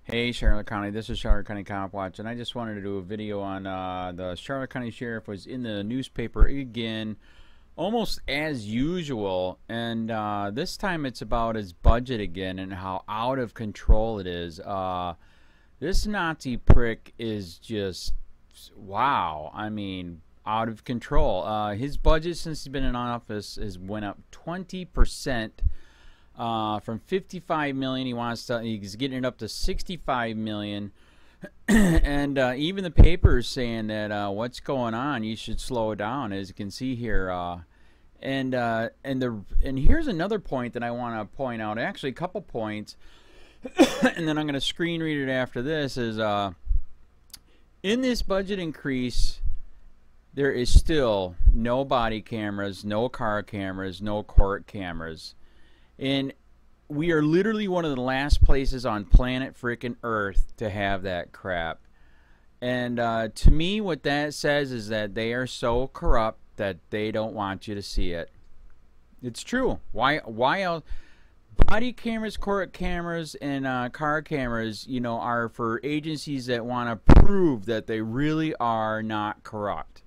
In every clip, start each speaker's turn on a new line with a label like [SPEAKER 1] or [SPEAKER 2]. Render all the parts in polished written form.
[SPEAKER 1] Hey Charlotte County, this is Charlotte County COPWATCH, and I just wanted to do a video on the Charlotte County Sheriff was in the newspaper again, almost as usual, and this time it's about his budget again and how out of control it is. This Nazi prick is just, wow, I mean, out of control. His budget since he's been in office has went up 20%. From 55 million, he's getting it up to 65 million, and even the paper is saying that what's going on? You should slow down, as you can see here. And here's another point that I want to point out. Actually, a couple points, and then I'm going to screen read it after this. Is in this budget increase, there is still no body cameras, no car cameras, no court cameras. And we are literally one of the last places on planet frickin' Earth to have that crap. And to me, what that says is that they are so corrupt that they don't want you to see it. It's true. Why else? Body cameras, court cameras, and car cameras, you know, are for agencies that want to prove that they really are not corrupt.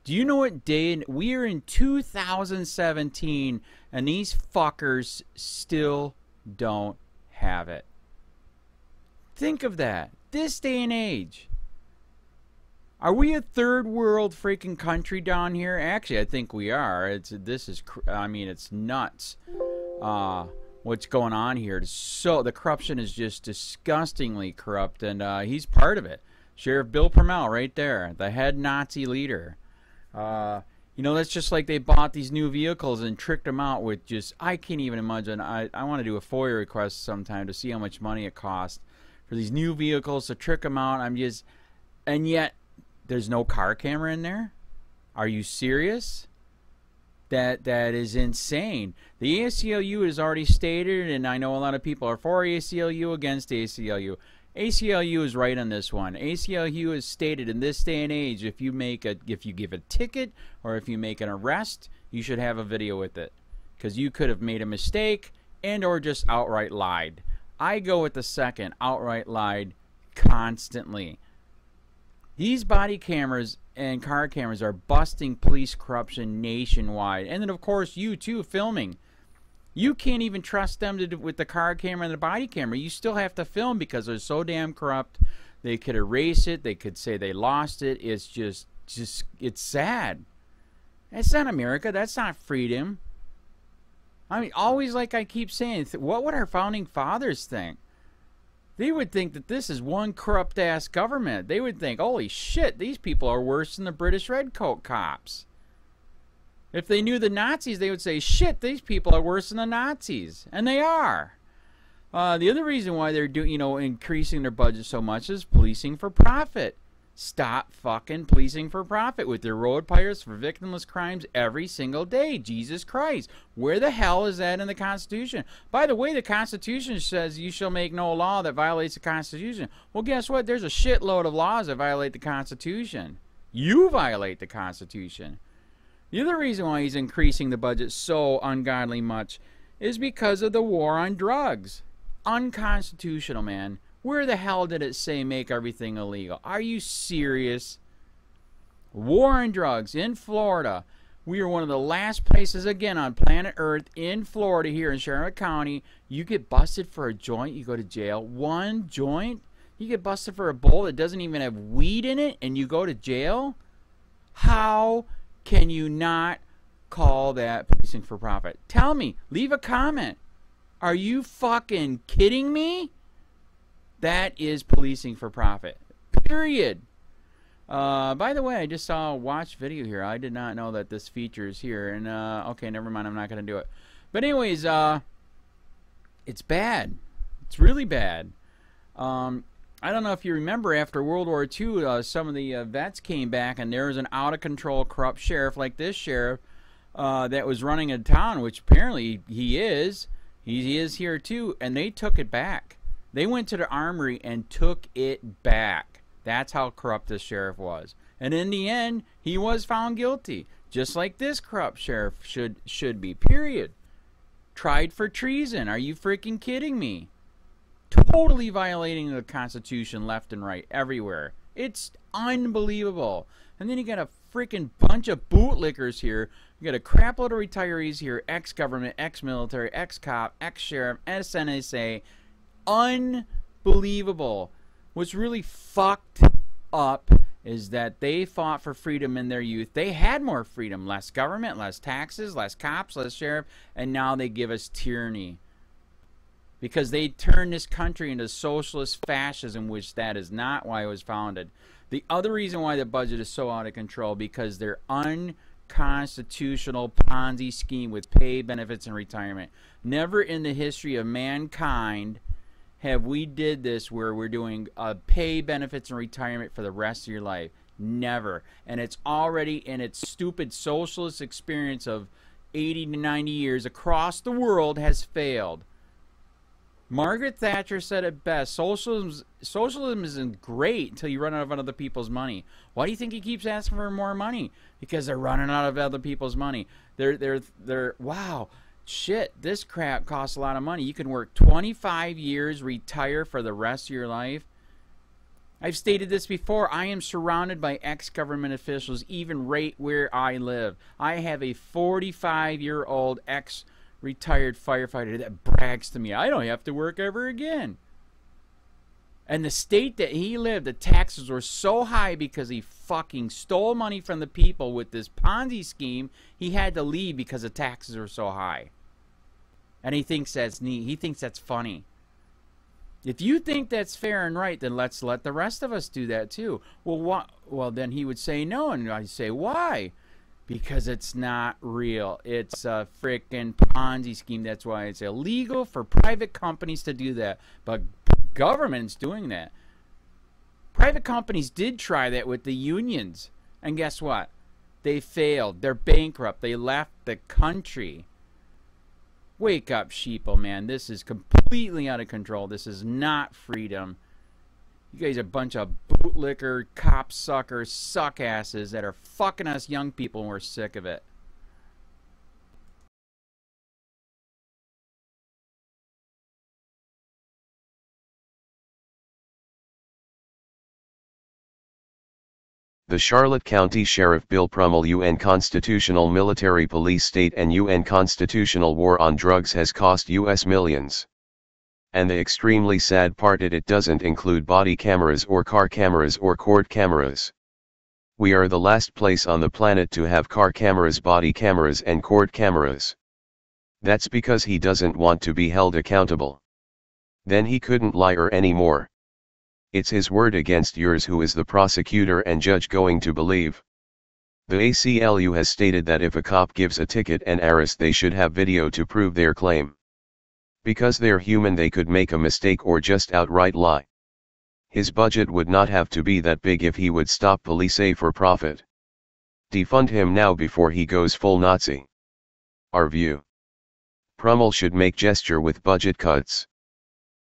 [SPEAKER 1] Do you know what day? We are in 2017, and these fuckers still don't have it. Think of that. This day and age. Are we a third world freaking country down here? Actually, I think we are. I mean, it's nuts. What's going on here? The corruption is just disgustingly corrupt, and he's part of it. Sheriff Bill PRUMMELL, right there, the head Nazi leader. You know, that's just like they bought these new vehicles and tricked them out with just, I can't even imagine. I want to do a FOIA request sometime to see how much money it costs for these new vehicles to trick them out. And yet there's no car camera in there. Are you serious? That is insane. The ACLU has already stated, and I know a lot of people are for ACLU, against ACLU. ACLU is right on this one. ACLU has stated in this day and age, if you give a ticket or if you make an arrest, you should have a video with it, because you could have made a mistake and or just outright lied. I go with the second, outright lied constantly. These body cameras and car cameras are busting police corruption nationwide, and then of course you too filming. You can't even trust them to do with the car camera and the body camera. You still have to film because they're so damn corrupt. They could erase it. They could say they lost it. It's just it's sad. That's not America. That's not freedom. I mean, always, like I keep saying, what would our founding fathers think? They would think that this is one corrupt-ass government. They would think, holy shit, these people are worse than the British Redcoat cops. If they knew the Nazis, they would say, shit, these people are worse than the Nazis. And they are. The other reason why they're increasing their budget so much is policing for profit. Stop fucking policing for profit with their road pirates for victimless crimes every single day. Jesus Christ. Where the hell is that in the Constitution? By the way, the Constitution says you shall make no law that violates the Constitution. Well, guess what? There's a shitload of laws that violate the Constitution. You violate the Constitution. The other reason why he's increasing the budget so ungodly much is because of the war on drugs. Unconstitutional, man. Where the hell did it say make everything illegal? Are you serious? War on drugs in Florida. We are one of the last places, again, on planet Earth, in Florida, here in Charlotte County. You get busted for a joint, you go to jail. One joint? You get busted for a bowl that doesn't even have weed in it, and you go to jail? How can you not call that policing for profit? Tell me. Leave a comment. Are you fucking kidding me? That is policing for profit. Period. By the way, I just saw a watch video here. I did not know that this feature is here. And, okay, never mind. I'm not going to do it. But anyways, it's bad. It's really bad. I don't know if you remember, after World War II, some of the vets came back, and there was an out-of-control, corrupt sheriff like this sheriff that was running a town, which apparently he is. He is here too, and they took it back. They went to the armory and took it back. That's how corrupt this sheriff was. And in the end, he was found guilty, just like this corrupt sheriff should be, period. Tried for treason. Are you freaking kidding me? totally violating the Constitution left and right, everywhere. It's unbelievable. And then you got a freaking bunch of bootlickers here. You got a crapload of retirees here, ex-government, ex-military, ex-cop, ex-sheriff, ex-NSA. Unbelievable. What's really fucked up is that they fought for freedom in their youth. They had more freedom, less government, less taxes, less cops, less sheriff, and now they give us tyranny. Because they turned this country into socialist fascism, which that is not why it was founded. The other reason why the budget is so out of control, because they're unconstitutional Ponzi scheme with pay, benefits, and retirement. Never in the history of mankind have we did this where we're doing pay, benefits, and retirement for the rest of your life. Never. And it's already in its stupid socialist experience of 80 to 90 years across the world has failed. Margaret Thatcher said it best. Socialism isn't great until you run out of other people's money. Why do you think he keeps asking for more money? Because they're running out of other people's money. They're wow. Shit, this crap costs a lot of money. You can work 25 years, retire for the rest of your life. I've stated this before. I am surrounded by ex-government officials, even right where I live. I have a 45-year-old ex-retired firefighter that brags to me, I don't have to work ever again. And the state that he lived, the taxes were so high because he fucking stole money from the people with this Ponzi scheme, he had to leave because the taxes were so high. And he thinks that's neat. He thinks that's funny. If you think that's fair and right, then let's let the rest of us do that too. Well, then he would say no, and I'd say, why? Because it's not real. It's a freaking Ponzi scheme. That's why it's illegal for private companies to do that. But government's doing that. Private companies did try that with the unions. And guess what? They failed. They're bankrupt. They left the country. Wake up, sheeple, man. This is completely out of control. This is not freedom. You guys are a bunch of bootlicker, cop suckers, suckasses that are fucking us young people, and we're sick of it.
[SPEAKER 2] The Charlotte County Sheriff Bill Prummell UN Constitutional Military Police State and UN Constitutional War on Drugs has cost US millions. And the extremely sad part it doesn't include body cameras or car cameras or court cameras. We are the last place on the planet to have car cameras, body cameras and court cameras. That's because he doesn't want to be held accountable. Then he couldn't lie anymore. It's his word against yours. Who is the prosecutor and judge going to believe? The ACLU has stated that if a cop gives a ticket and arrest, they should have video to prove their claim. Because they're human, they could make a mistake or just outright lie. His budget would not have to be that big if he would stop police for profit. Defund him now before he goes full Nazi. Our view. Prummell should make gesture with budget cuts.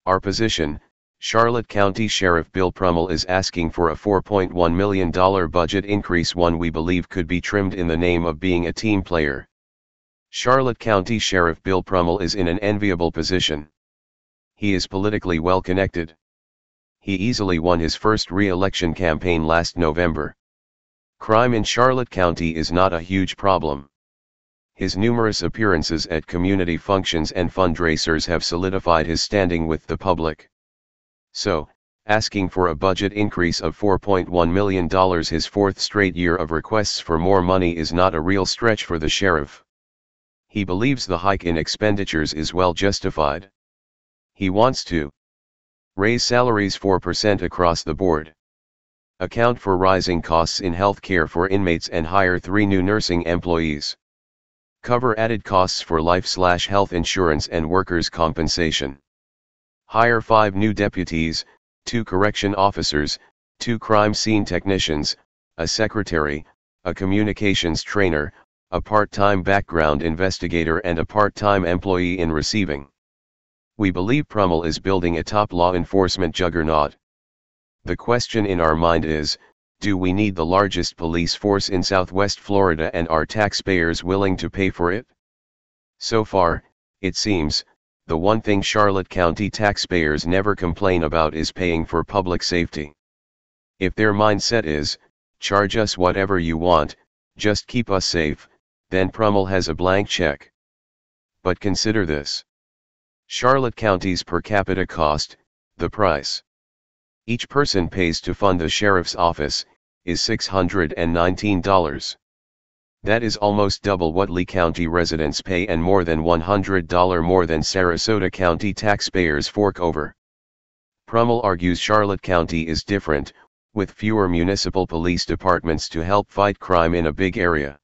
[SPEAKER 2] Our position. Charlotte County Sheriff Bill Prummell is asking for a $4.1 million budget increase, one we believe could be trimmed in the name of being a team player. Charlotte County Sheriff Bill Prummell is in an enviable position. He is politically well connected. He easily won his first re-election campaign last November. Crime in Charlotte County is not a huge problem. His numerous appearances at community functions and fundraisers have solidified his standing with the public. So, asking for a budget increase of $4.1 million, his fourth straight year of requests for more money, is not a real stretch for the sheriff. He believes the hike in expenditures is well justified. He wants to raise salaries 4% across the board, account for rising costs in health care for inmates and hire 3 new nursing employees, cover added costs for life/health insurance and workers' compensation. Hire 5 new deputies, 2 correction officers, 2 crime scene technicians, a secretary, a communications trainer, a part-time background investigator and a part-time employee in receiving. We believe Prummell is building a top law enforcement juggernaut. The question in our mind is, do we need the largest police force in Southwest Florida, and are taxpayers willing to pay for it? So far, it seems, The one thing Charlotte County taxpayers never complain about is paying for public safety. If their mindset is, charge us whatever you want, just keep us safe, then Prummell has a blank check. But consider this. Charlotte County's per capita cost, the price each person pays to fund the sheriff's office, is $619. That is almost double what Lee County residents pay and more than $100 more than Sarasota County taxpayers fork over. Prummell argues Charlotte County is different, with fewer municipal police departments to help fight crime in a big area.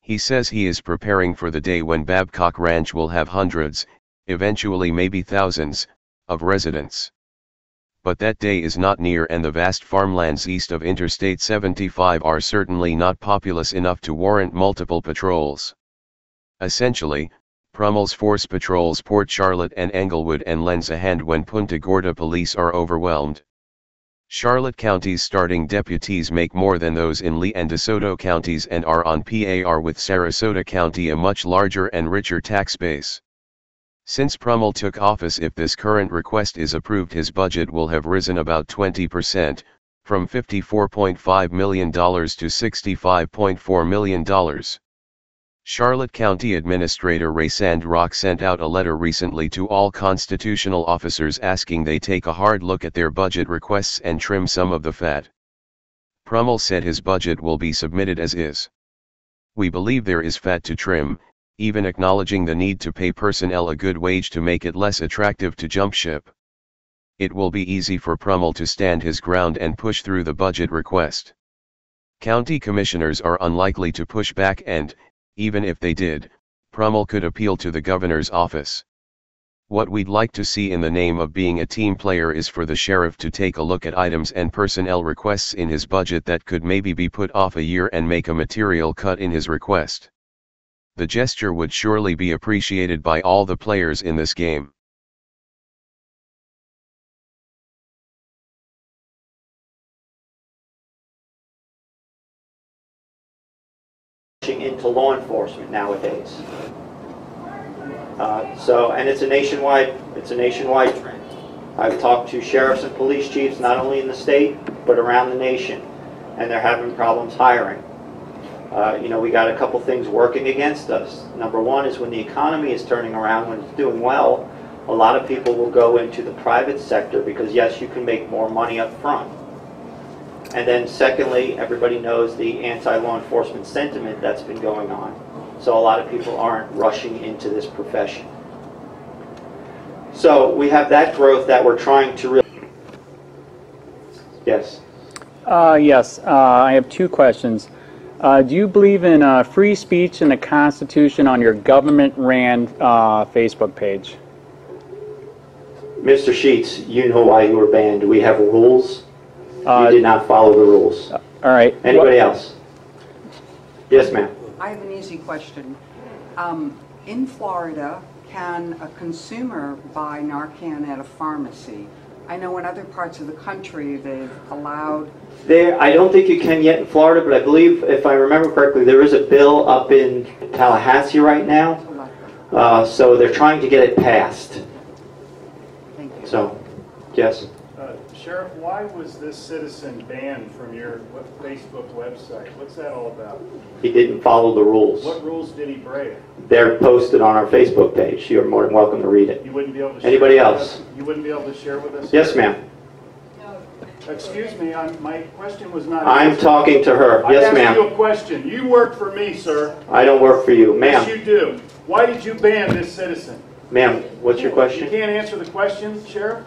[SPEAKER 2] He says he is preparing for the day when Babcock Ranch will have hundreds, eventually maybe thousands, of residents. But that day is not near, and the vast farmlands east of Interstate 75 are certainly not populous enough to warrant multiple patrols. Essentially, Prummell's force patrols Port Charlotte and Englewood and lends a hand when Punta Gorda police are overwhelmed. Charlotte County's starting deputies make more than those in Lee and DeSoto counties and are on par with Sarasota County, a much larger and richer tax base. Since Prummell took office, if this current request is approved, his budget will have risen about 20%, from $54.5 million to $65.4 million. Charlotte County Administrator Ray Sandrock sent out a letter recently to all constitutional officers asking they take a hard look at their budget requests and trim some of the fat. Prummell said his budget will be submitted as is. We believe there is fat to trim, even acknowledging the need to pay personnel a good wage to make it less attractive to jump ship. It will be easy for Prummell to stand his ground and push through the budget request. County commissioners are unlikely to push back, and, even if they did, Prummell could appeal to the governor's office. What we'd like to see in the name of being a team player is for the sheriff to take a look at items and personnel requests in his budget that could maybe be put off a year and make a material cut in his request. The gesture would surely be appreciated by all the players in this game.
[SPEAKER 3] Into law enforcement nowadays. And it's a nationwide trend. I've talked to sheriffs and police chiefs not only in the state but around the nation, and they're having problems hiring. We got a couple things working against us. Number one is when the economy is turning around, when it's doing well, a lot of people will go into the private sector because yes, you can make more money up front. And then secondly, everybody knows the anti-law enforcement sentiment that's been going on. So a lot of people aren't rushing into this profession. So we have that growth that we're trying to really... Yes?
[SPEAKER 4] Yes, I have two questions. Do you believe in free speech and the Constitution on your government-ran Facebook page?
[SPEAKER 3] Mr. Sheets, you know why you were banned. Do we have rules? You did not follow the rules.
[SPEAKER 4] All right.
[SPEAKER 3] Anybody else? Yes, ma'am.
[SPEAKER 5] I have an easy question. In Florida, can a consumer buy Narcan at a pharmacy? I know in other parts of the country they've allowed...
[SPEAKER 3] I don't think you can yet in Florida, but I believe, if I remember correctly, there is a bill up in Tallahassee right now. So they're trying to get it passed.
[SPEAKER 5] Thank you.
[SPEAKER 3] So, yes.
[SPEAKER 6] Sheriff, why was this citizen banned from your Facebook website? What's that all about?
[SPEAKER 3] He didn't follow the rules.
[SPEAKER 6] What rules did he break?
[SPEAKER 3] They're posted on our Facebook page. You're more than welcome to read it.
[SPEAKER 6] You wouldn't be able to share
[SPEAKER 3] Anybody
[SPEAKER 6] with
[SPEAKER 3] else?
[SPEAKER 6] us? You wouldn't be able to share with us?
[SPEAKER 3] Yes, ma'am.
[SPEAKER 6] Excuse me, my question was not...
[SPEAKER 3] I'm talking to her. Yes,
[SPEAKER 6] I asked you
[SPEAKER 3] ma'am.
[SPEAKER 6] a question. You work for me, sir.
[SPEAKER 3] I don't work for you.
[SPEAKER 6] Yes,
[SPEAKER 3] Ma'am.
[SPEAKER 6] you do. Why did you ban this citizen?
[SPEAKER 3] Ma'am, what's your
[SPEAKER 6] You
[SPEAKER 3] question?
[SPEAKER 6] can't answer the question, Sheriff?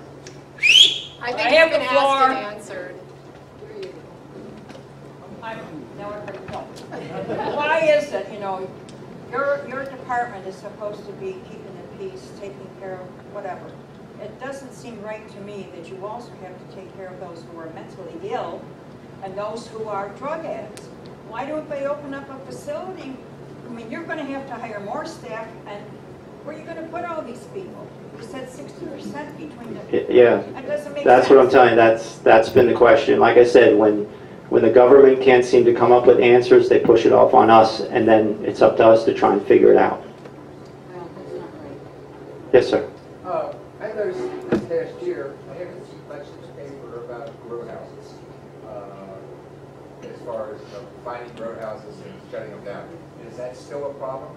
[SPEAKER 7] I think it's been asked and answered.
[SPEAKER 8] Why is it, your department is supposed to be keeping the peace, taking care of whatever. It doesn't seem right to me that you also have to take care of those who are mentally ill and those who are drug addicts. Why don't they open up a facility? I mean, you're going to have to hire more staff, and where are you going to put all these people? You said 60% between the...
[SPEAKER 3] Yeah.
[SPEAKER 8] That doesn't make
[SPEAKER 3] That's
[SPEAKER 8] sense.
[SPEAKER 3] what I'm telling you. That's been the question. Like I said, when the government can't seem to come up with answers, they push it off on us, and then it's up to us to try and figure it out.
[SPEAKER 8] Well, that's not right.
[SPEAKER 3] Yes, sir.
[SPEAKER 9] I noticed this past year, I haven't seen much in the paper about roadhouses. As far as finding roadhouses and shutting them down. Is that still a problem?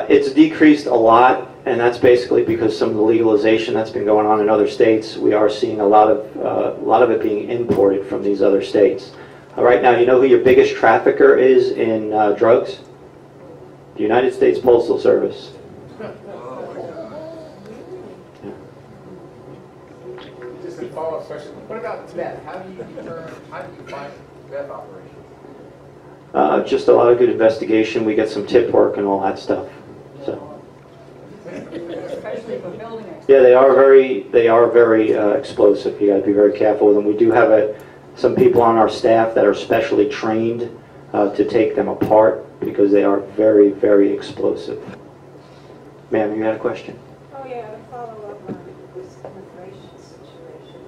[SPEAKER 3] It's decreased a lot, and that's basically because some of the legalization that's been going on in other states. We are seeing a lot of it being imported from these other states. Right now, you know who your biggest trafficker is in drugs? The United States Postal Service.
[SPEAKER 9] Just a follow-up question. What about meth? How do you find meth operations?
[SPEAKER 3] Just a lot of good investigation. We get some tip work and all that stuff. So.
[SPEAKER 8] Especially for building it.
[SPEAKER 3] Yeah, they are very explosive. You got to be very careful with them. We do have some people on our staff that are specially trained to take them apart because they are very, very explosive. Ma'am, you had a question?
[SPEAKER 10] Oh yeah, to follow up on this immigration situation.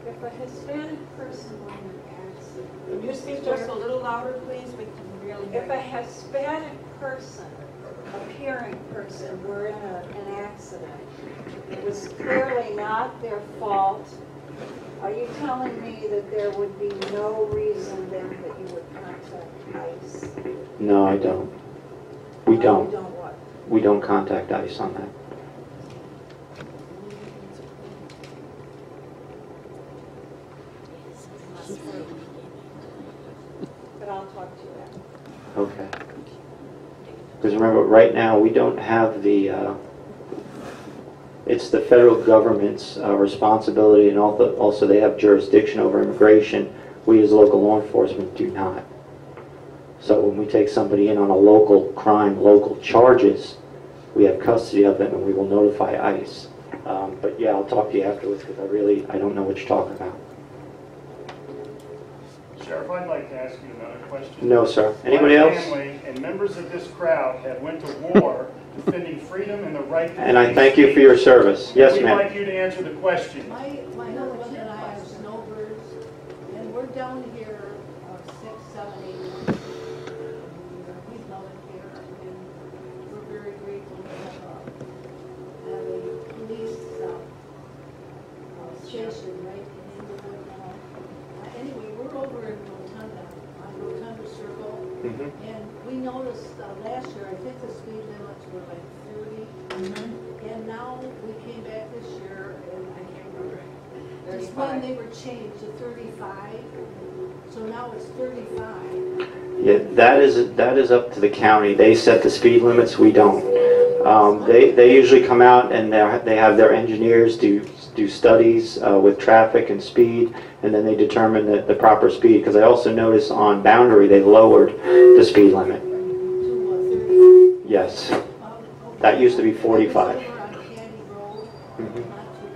[SPEAKER 10] If a Hispanic person were in an accident,
[SPEAKER 8] Can you speak just a little louder, please? We can really hear
[SPEAKER 10] if a
[SPEAKER 8] you.
[SPEAKER 10] Hispanic person, appearing person, were in an accident, it was clearly not their fault. Are you telling me that there would be no reason then that you would contact ICE?
[SPEAKER 3] No, I don't. We don't.
[SPEAKER 10] You don't what?
[SPEAKER 3] We don't contact ICE on that.
[SPEAKER 10] But I'll talk to you after.
[SPEAKER 3] Okay. Because remember, right now, we don't have the, it's the federal government's responsibility, and also they have jurisdiction over immigration. We as local law enforcement do not. So when we take somebody in on a local crime, local charges, we have custody of them and we will notify ICE. But yeah, I'll talk to you afterwards because I don't know what you're talking about.
[SPEAKER 6] Sheriff, I'd like to ask you another question.
[SPEAKER 3] No, sir. Anybody else?
[SPEAKER 6] My family and members of this crowd have went to war defending freedom and the right to
[SPEAKER 3] And I thank you for your service. Yes,
[SPEAKER 6] We'd
[SPEAKER 3] ma'am.
[SPEAKER 6] like you to answer the question.
[SPEAKER 11] My husband and I are snowbirds, and we're down here 6, 7, 8 months. He's down here, and we're very grateful to have a police station right in Inglewood now. Anyway, we're over in Rotunda, on Rotunda Circle, and we noticed last year, I think the speed limits were like 30, and now we came back this year, and I can't remember. It's when they were changed to 35, so now it's 35.
[SPEAKER 3] Yeah, that is up to the county. They set the speed limits. We don't. They usually come out and they have their engineers do studies with traffic and speed, and then they determine the proper speed. Because I also notice on Boundary they lowered the speed limit.
[SPEAKER 11] To 30.
[SPEAKER 3] Yes, that used to be 45.
[SPEAKER 11] Over on Candy Road, not too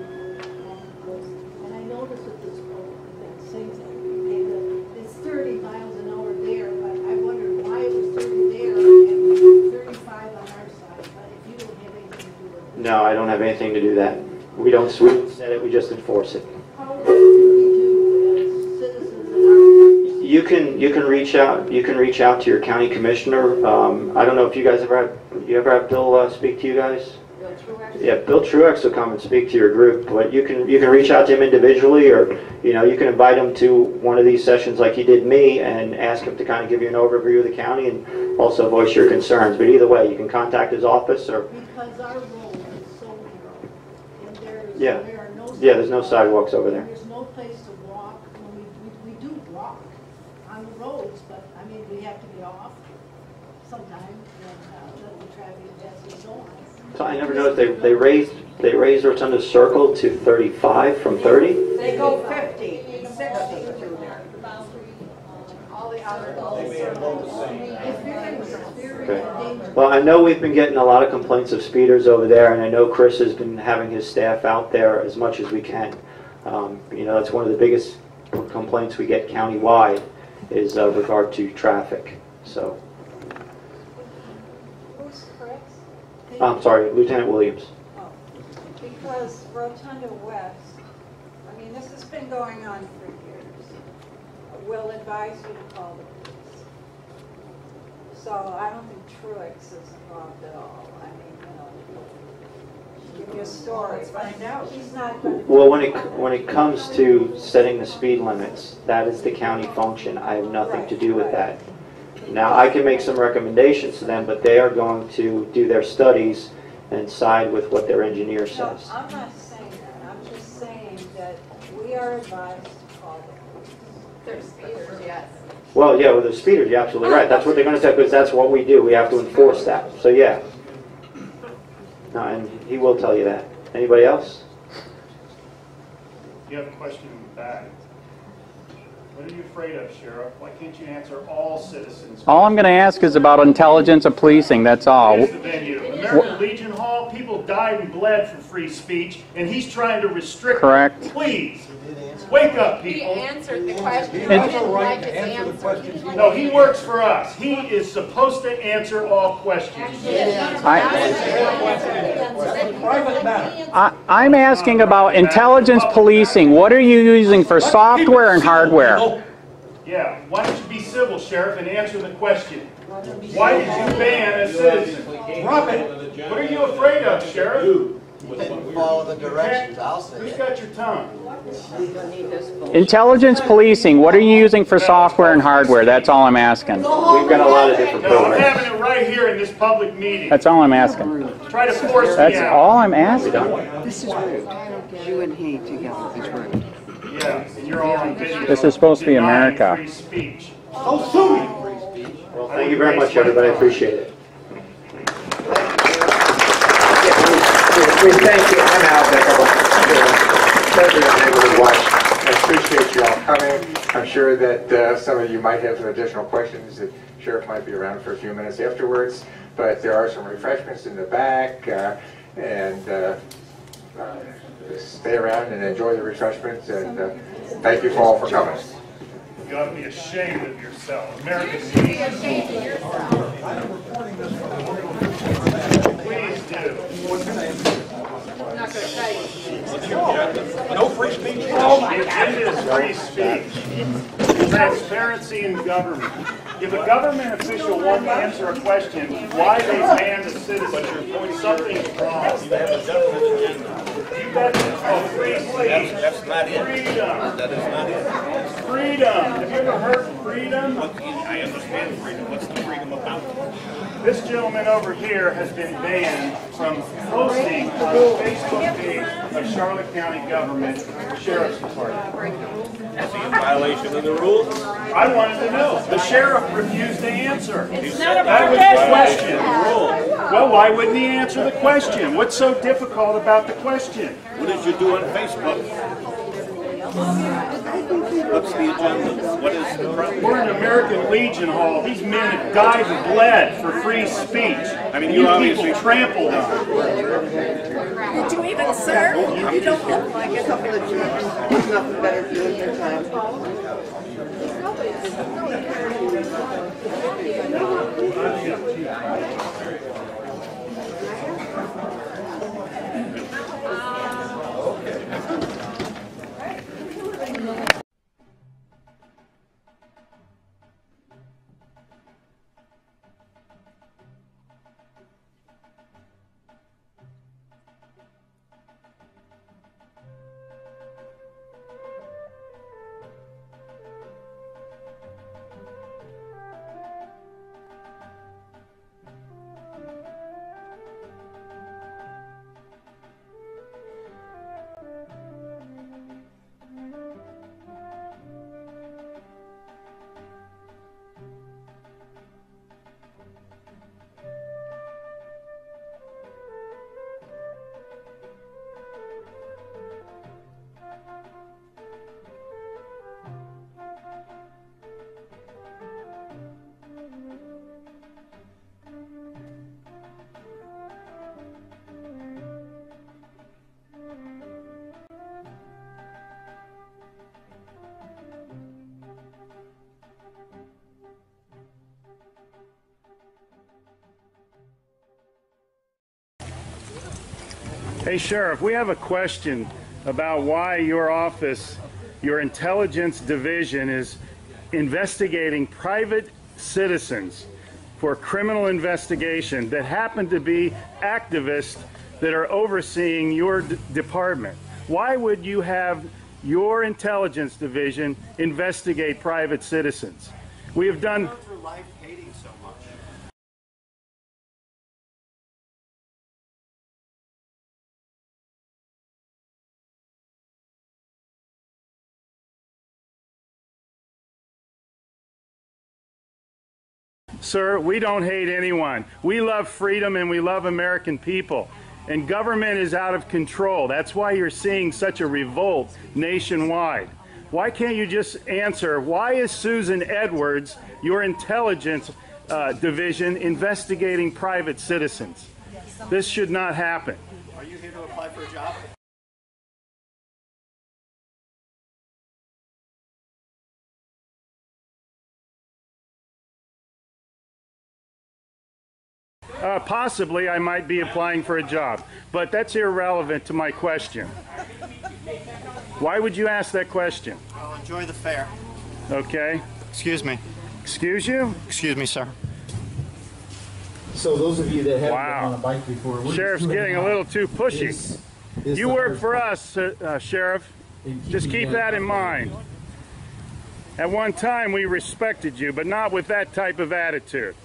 [SPEAKER 11] close, and I noticed at this road, that same thing, it's 30 miles an hour there, but I wondered why it was 30 there and 35 on our side, but if you don't have anything to do with it.
[SPEAKER 3] No, I don't have anything to do that. We don't set it. We just enforce it.
[SPEAKER 11] How do we do as citizens in our
[SPEAKER 3] You can reach out. You can reach out to your county commissioner. I don't know if you guys ever have Bill speak to you guys.
[SPEAKER 8] Bill Truex?
[SPEAKER 3] Yeah, Bill Truex will come and speak to your group. But you can reach out to him individually, or you can invite him to one of these sessions like he did me, and ask him to kind of give you an overview of the county and also voice your concerns. But either way, you can contact his office or.
[SPEAKER 11] Because our road is so narrow, and
[SPEAKER 3] Yeah.
[SPEAKER 11] there are no
[SPEAKER 3] Yeah, there's no sidewalks over there.
[SPEAKER 11] There's no place to walk. We do walk on the roads, but I mean, we have to get off sometimes and let the traffic pass and so on.
[SPEAKER 3] So I never noticed they raised Rotunda Circle to 35 from 30.
[SPEAKER 8] They go 50, 60 through there.
[SPEAKER 10] All the other
[SPEAKER 3] Okay. Well, I know we've been getting a lot of complaints of speeders over there, and I know Chris has been having his staff out there as much as we can. That's one of the biggest complaints we get countywide is regard to traffic. So,
[SPEAKER 10] Who's Chris?
[SPEAKER 3] I'm sorry, Lieutenant Williams.
[SPEAKER 10] Oh, because Rotunda West, I mean, this has been going on for years. We'll advise you to call the police. So I don't think Truex is involved at all. I mean, your story.
[SPEAKER 8] Find out.
[SPEAKER 10] He's not going to.
[SPEAKER 3] Well, when it comes to setting the speed limits, that is the county function. I have nothing to do with that. Now, I can make some recommendations to them, but they are going to do their studies and side with what their engineer
[SPEAKER 10] No,
[SPEAKER 3] says.
[SPEAKER 10] I'm not saying that. I'm just saying that we are advised to call the police.
[SPEAKER 7] They're speeders, yes.
[SPEAKER 3] Well, yeah, with the speeders, you're absolutely right. That's what they're going to say, because that's what we do. We have to enforce that. So, yeah. No, and he will tell you that. Anybody else?
[SPEAKER 6] You have a question in the back. What are you afraid of, Sheriff? Why can't you answer all citizens?
[SPEAKER 4] All I'm going to ask is about intelligence of policing, that's all.
[SPEAKER 6] Here's the venue. American Legion Hall, people died and bled for free speech, and he's trying to restrict
[SPEAKER 4] Correct.
[SPEAKER 6] it. Please, wake up,
[SPEAKER 7] He
[SPEAKER 6] people.
[SPEAKER 7] answered the question. He
[SPEAKER 4] It's-
[SPEAKER 7] didn't like his answer.
[SPEAKER 6] No, he works for us. He is supposed to answer all questions.
[SPEAKER 4] I'm asking about intelligence policing. What are you using for software and hardware?
[SPEAKER 6] Yeah, why don't you be civil, Sheriff, and answer the question? Why did you ban a citizen? Drop it. What are you afraid of, Sheriff?
[SPEAKER 12] Follow the directions, I'll say.
[SPEAKER 6] Who's got your tongue?
[SPEAKER 4] Intelligence policing, what are you using for software and hardware? That's all I'm asking.
[SPEAKER 3] We've got a lot of different
[SPEAKER 6] No, I'm
[SPEAKER 3] programs.
[SPEAKER 6] having it right here in this public meeting.
[SPEAKER 4] That's all I'm asking.
[SPEAKER 6] Try to force me
[SPEAKER 4] That's
[SPEAKER 6] out.
[SPEAKER 4] all I'm asking.
[SPEAKER 5] This is rude. You and he together is rude.
[SPEAKER 6] Yeah, and you're all on video.
[SPEAKER 4] This is supposed to be
[SPEAKER 6] denying
[SPEAKER 4] America.
[SPEAKER 6] Free speech. So sue me.
[SPEAKER 3] Well, thank you very much, everybody. I appreciate it.
[SPEAKER 9] We thank you. I'm out there. President Neighborhood Watch. I appreciate you all coming. I'm sure that some of you might have some additional questions. The sheriff might be around for a few minutes afterwards, but there are some refreshments in the back, and stay around and enjoy the refreshments. And thank you all for coming.
[SPEAKER 6] You ought to be ashamed of yourself. American
[SPEAKER 7] You should be ashamed of yourself.
[SPEAKER 6] Please do.
[SPEAKER 7] I'm not going to tell you.
[SPEAKER 6] No free speech. Oh my God. The agenda is free speech. Transparency in government. If a government official won't answer a question, why they ban a citizen, something's wrong. You bet it's free speech.
[SPEAKER 12] That's not it.
[SPEAKER 6] Freedom.
[SPEAKER 12] That is not it.
[SPEAKER 6] Freedom. Have you ever heard of freedom?
[SPEAKER 12] I understand freedom. What's the freedom about?
[SPEAKER 6] This gentleman over here has been banned from posting on the Facebook page of Charlotte County Government Sheriff's Department.
[SPEAKER 12] Is he in violation of the rules?
[SPEAKER 6] I wanted to know. The sheriff refused to answer.
[SPEAKER 12] Not
[SPEAKER 6] That was the question. Well, why wouldn't he answer the question? What's so difficult about the question?
[SPEAKER 12] What did you do on Facebook? What's the agenda? What is the problem?
[SPEAKER 6] We're in American Legion Hall. These men have died and bled for free speech.
[SPEAKER 12] I mean,
[SPEAKER 6] you
[SPEAKER 12] you
[SPEAKER 6] people
[SPEAKER 12] obviously
[SPEAKER 6] trampled on it.
[SPEAKER 11] Did you even serve? You don't look like a couple of jerks. There's nothing better to do in your time. Hey, Sheriff, we have a question about why your office, your intelligence division, is investigating private citizens for criminal investigation that happen to be activists
[SPEAKER 6] that are overseeing your department. Why would you have your intelligence division investigate private citizens? We have done... Sir, we don't hate anyone. We love freedom and we love American people. And government is out of control. That's why you're seeing such a revolt nationwide. Why can't you just answer, why is Susan Edwards, your intelligence division, investigating private citizens? This should not happen.
[SPEAKER 12] Are you here to apply for a job?
[SPEAKER 6] Possibly I might be applying for a job, but that's irrelevant to my question. Why would you ask that question?
[SPEAKER 12] Well, enjoy the fair.
[SPEAKER 6] Okay.
[SPEAKER 12] Excuse me.
[SPEAKER 6] Excuse you?
[SPEAKER 12] Excuse me, sir.
[SPEAKER 13] So those of you that haven't been on a bike before,
[SPEAKER 6] Sheriff's getting a little too pushy. You work for us, Sheriff. Just keep that in mind. At one time we respected you, but not with that type of attitude.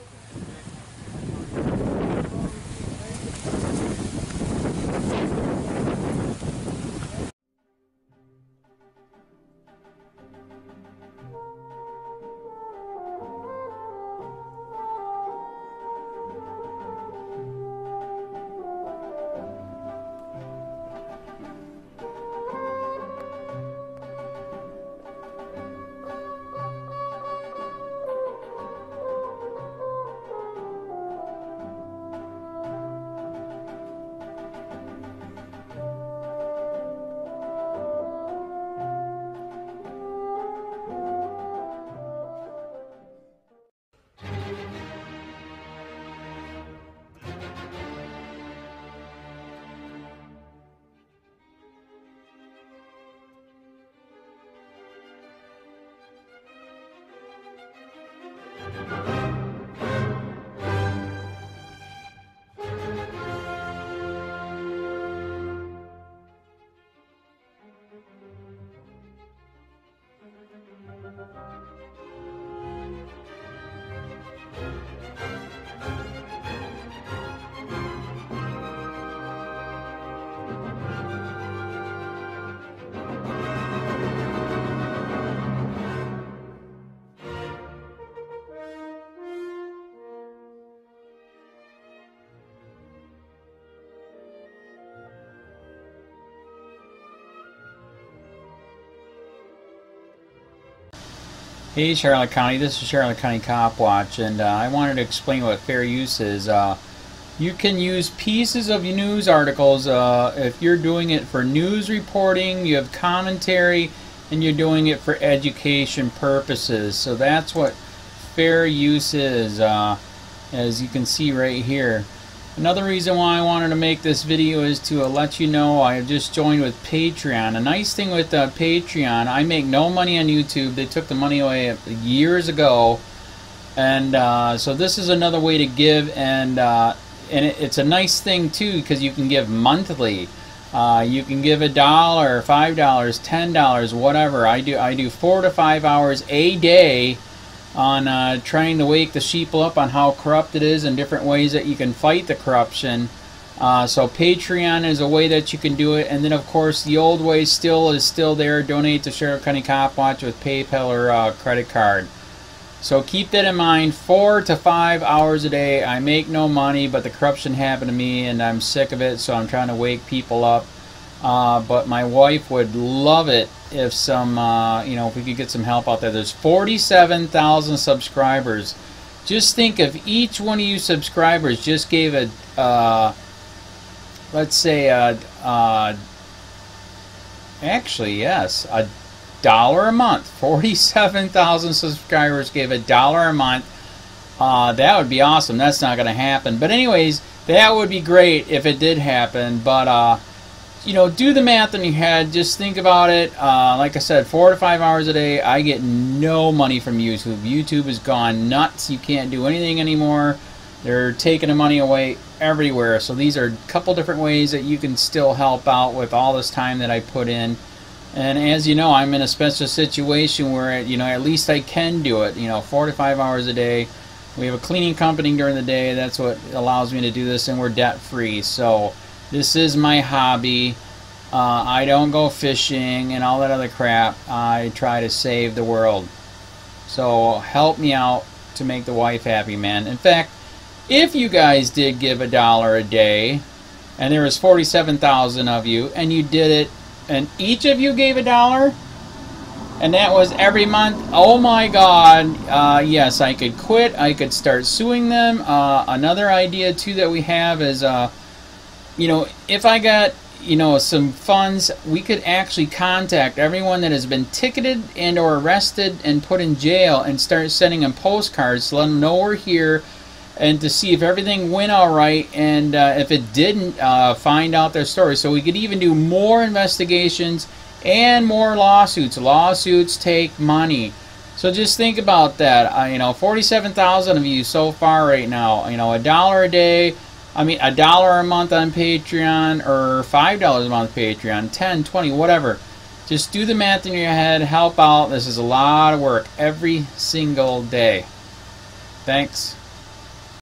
[SPEAKER 1] Hey Charlotte County, this is Charlotte County Cop Watch, and I wanted to explain what fair use is. You can use pieces of news articles if you're doing it for news reporting, you have commentary, and you're doing it for education purposes. So that's what fair use is, as you can see right here. Another reason why I wanted to make this video is to let you know I have just joined with Patreon. A nice thing with Patreon, I make no money on YouTube. They took the money away years ago, and so this is another way to give, and it's a nice thing too because you can give monthly. You can give $1, $5, $10, whatever. I do 4 to 5 hours a day on trying to wake the sheeple up on how corrupt it is and different ways that you can fight the corruption. So Patreon is a way that you can do it, and then of course the old way is still there. Donate to Sheriff County Cop Watch with PayPal or credit card. So keep that in mind. 4 to 5 hours a day. I make no money, but the corruption happened to me and I'm sick of it, so I'm trying to wake people up. But my wife would love it if some, if we could get some help out there. There's 47,000 subscribers. Just think if each one of you subscribers just gave a, let's say, actually, yes, $1 a month. 47,000 subscribers gave $1 a month. That would be awesome. That's not going to happen. But anyways, that would be great if it did happen. But, do the math in your head. Just think about it. Like I said, 4 to 5 hours a day. I get no money from YouTube. YouTube has gone nuts. You can't do anything anymore. They're taking the money away everywhere. So these are a couple different ways that you can still help out with all this time that I put in. And as you know, I'm in a special situation where, you know, at least I can do it, you know, 4 to 5 hours a day. We have a cleaning company during the day. That's what allows me to do this, and we're debt free. So this is my hobby. I don't go fishing and all that other crap. I try to save the world. So help me out to make the wife happy, man. In fact, if you guys did give $1 a day, and there was 47,000 of you, and you did it, and each of you gave $1, and that was every month, oh my God, yes, I could quit. I could start suing them. Another idea too that we have is, you know, if I got, you know, some funds, we could actually contact everyone that has been ticketed and or arrested and put in jail and start sending them postcards to let them know we're here, and to see if everything went all right, and if it didn't, find out their story. So we could even do more investigations and more lawsuits. Lawsuits take money. So just think about that. You know, 47,000 of you so far right now. You know, $1 a day. I mean, $1 a month on Patreon, or $5 a month Patreon, 10, 20, whatever. Just do the math in your head. Help out. This is a lot of work every single day. Thanks.